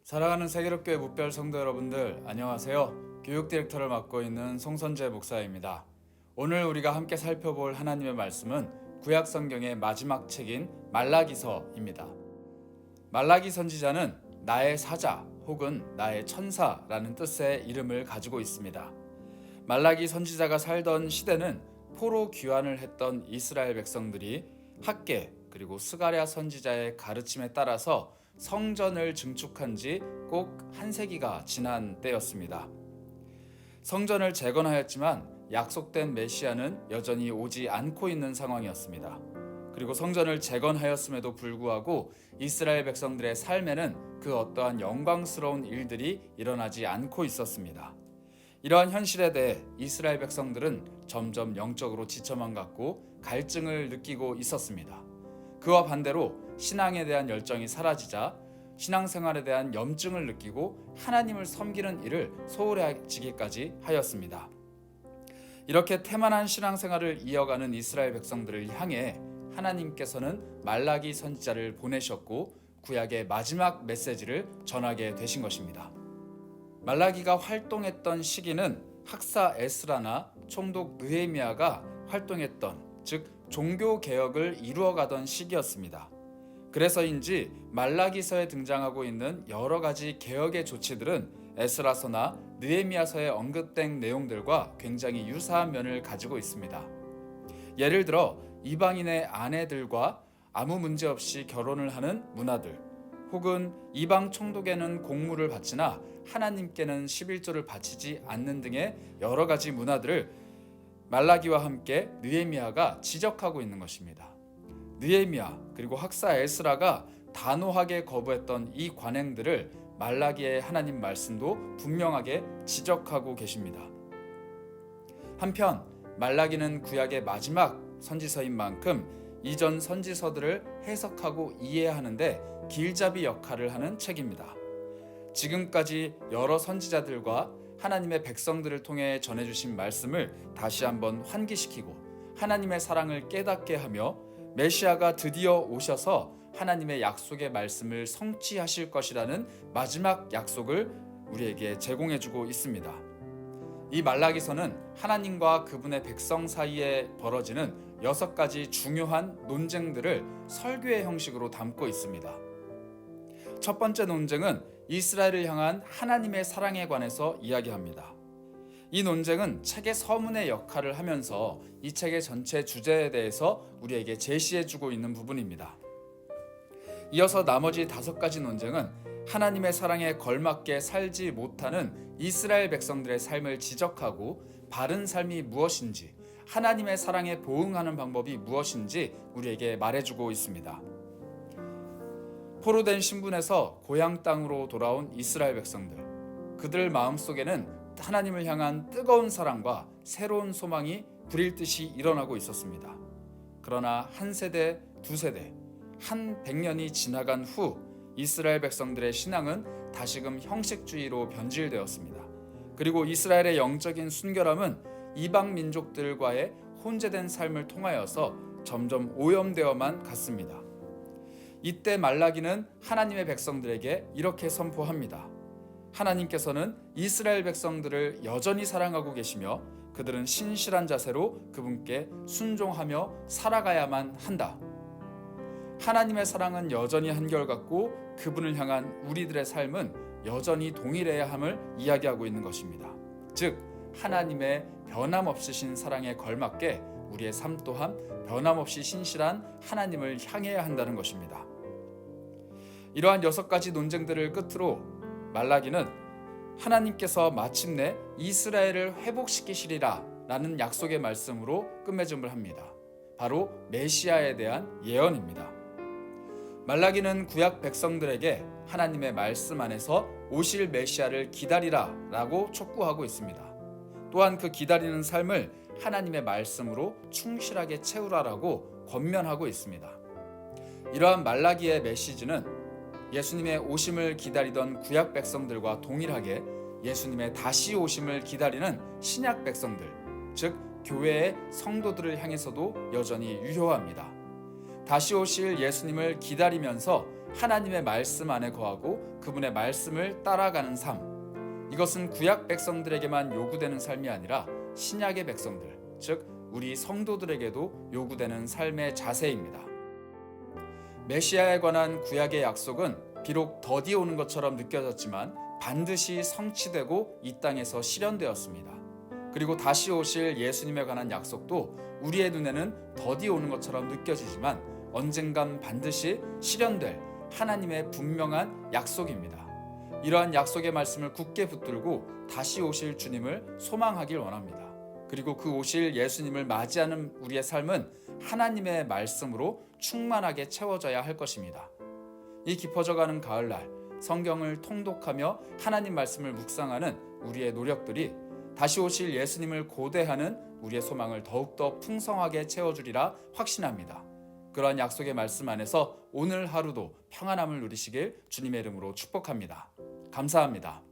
사랑하는 세계롭교회 무별 성도 여러분들, 안녕하세요. 교육 디렉터를 맡고 있는 송선재 목사입니다. 오늘 우리가 함께 살펴볼 하나님의 말씀은 구약 성경의 마지막 책인 말라기서입니다. 말라기 선지자는 나의 사자 혹은 나의 천사라는 뜻의 이름을 가지고 있습니다. 말라기 선지자가 살던 시대는 포로 귀환을 했던 이스라엘 백성들이 학개 그리고 스가랴 선지자의 가르침에 따라서 성전을 증축한 지 꼭 한 세기가 지난 때였습니다. 성전을 재건하였지만 약속된 메시아는 여전히 오지 않고 있는 상황이었습니다. 그리고 성전을 재건하였음에도 불구하고 이스라엘 백성들의 삶에는 그 어떠한 영광스러운 일들이 일어나지 않고 있었습니다. 이러한 현실에 대해 이스라엘 백성들은 점점 영적으로 지쳐만 갔고 갈증을 느끼고 있었습니다. 그와 반대로 신앙에 대한 열정이 사라지자 신앙생활에 대한 염증을 느끼고 하나님을 섬기는 일을 소홀해지기까지 하였습니다. 이렇게 태만한 신앙생활을 이어가는 이스라엘 백성들을 향해 하나님께서는 말라기 선지자를 보내셨고 구약의 마지막 메시지를 전하게 되신 것입니다. 말라기가 활동했던 시기는 학사 에스라나 총독 느헤미야가 활동했던, 즉 종교개혁을 이루어가던 시기였습니다. 그래서인지 말라기서에 등장하고 있는 여러 가지 개혁의 조치들은 에스라서나 느헤미야서에 언급된 내용들과 굉장히 유사한 면을 가지고 있습니다. 예를 들어 이방인의 아내들과 아무 문제 없이 결혼을 하는 문화들, 혹은 이방 총독에는 공물을 바치나 하나님께는 11조를 바치지 않는 등의 여러 가지 문화들을 말라기와 함께 느헤미야가 지적하고 있는 것입니다. 느헤미야 그리고 학사 에스라가 단호하게 거부했던 이 관행들을 말라기의 하나님 말씀도 분명하게 지적하고 계십니다. 한편 말라기는 구약의 마지막 선지서인 만큼 이전 선지서들을 해석하고 이해하는데 길잡이 역할을 하는 책입니다. 지금까지 여러 선지자들과 하나님의 백성들을 통해 전해주신 말씀을 다시 한번 환기시키고 하나님의 사랑을 깨닫게 하며 메시아가 드디어 오셔서 하나님의 약속의 말씀을 성취하실 것이라는 마지막 약속을 우리에게 제공해주고 있습니다. 이 말라기서는 하나님과 그분의 백성 사이에 벌어지는 6가지 중요한 논쟁들을 설교의 형식으로 담고 있습니다. 첫 번째 논쟁은 이스라엘을 향한 하나님의 사랑에 관해서 이야기합니다. 이 논쟁은 책의 서문의 역할을 하면서 이 책의 전체 주제에 대해서 우리에게 제시해주고 있는 부분입니다. 이어서 나머지 5가지 논쟁은 하나님의 사랑에 걸맞게 살지 못하는 이스라엘 백성들의 삶을 지적하고 바른 삶이 무엇인지, 하나님의 사랑에 보응하는 방법이 무엇인지 우리에게 말해주고 있습니다. 포로된 신분에서 고향 땅으로 돌아온 이스라엘 백성들, 그들 마음속에는 하나님을 향한 뜨거운 사랑과 새로운 소망이 불일 듯이 일어나고 있었습니다. 그러나 한 세대, 두 세대, 한 100년이 지나간 후 이스라엘 백성들의 신앙은 다시금 형식주의로 변질되었습니다. 그리고 이스라엘의 영적인 순결함은 이방 민족들과의 혼재된 삶을 통하여서 점점 오염되어만 갔습니다. 이때 말라기는 하나님의 백성들에게 이렇게 선포합니다. 하나님께서는 이스라엘 백성들을 여전히 사랑하고 계시며 그들은 신실한 자세로 그분께 순종하며 살아가야만 한다. 하나님의 사랑은 여전히 한결같고 그분을 향한 우리들의 삶은 여전히 동일해야 함을 이야기하고 있는 것입니다. 즉 하나님의 변함없으신 사랑에 걸맞게 우리의 삶 또한 변함없이 신실한 하나님을 향해야 한다는 것입니다. 이러한 6가지 논쟁들을 끝으로 말라기는 하나님께서 마침내 이스라엘을 회복시키시리라 라는 약속의 말씀으로 끝맺음을 합니다. 바로 메시아에 대한 예언입니다. 말라기는 구약 백성들에게 하나님의 말씀 안에서 오실 메시아를 기다리라 라고 촉구하고 있습니다. 또한 그 기다리는 삶을 하나님의 말씀으로 충실하게 채우라라고 권면하고 있습니다. 이러한 말라기의 메시지는 예수님의 오심을 기다리던 구약 백성들과 동일하게 예수님의 다시 오심을 기다리는 신약 백성들, 즉 교회의 성도들을 향해서도 여전히 유효합니다. 다시 오실 예수님을 기다리면서 하나님의 말씀 안에 거하고 그분의 말씀을 따라가는 삶. 이것은 구약 백성들에게만 요구되는 삶이 아니라 신약의 백성들, 즉 우리 성도들에게도 요구되는 삶의 자세입니다. 메시아에 관한 구약의 약속은 비록 더디 오는 것처럼 느껴졌지만 반드시 성취되고 이 땅에서 실현되었습니다. 그리고 다시 오실 예수님에 관한 약속도 우리의 눈에는 더디 오는 것처럼 느껴지지만 언젠간 반드시 실현될 하나님의 분명한 약속입니다. 이러한 약속의 말씀을 굳게 붙들고 다시 오실 주님을 소망하길 원합니다. 그리고 그 오실 예수님을 맞이하는 우리의 삶은 하나님의 말씀으로 충만하게 채워져야 할 것입니다. 이 깊어져가는 가을날 성경을 통독하며 하나님 말씀을 묵상하는 우리의 노력들이 다시 오실 예수님을 고대하는 우리의 소망을 더욱더 풍성하게 채워주리라 확신합니다. 그러한 약속의 말씀 안에서 오늘 하루도 평안함을 누리시길 주님의 이름으로 축복합니다. 감사합니다.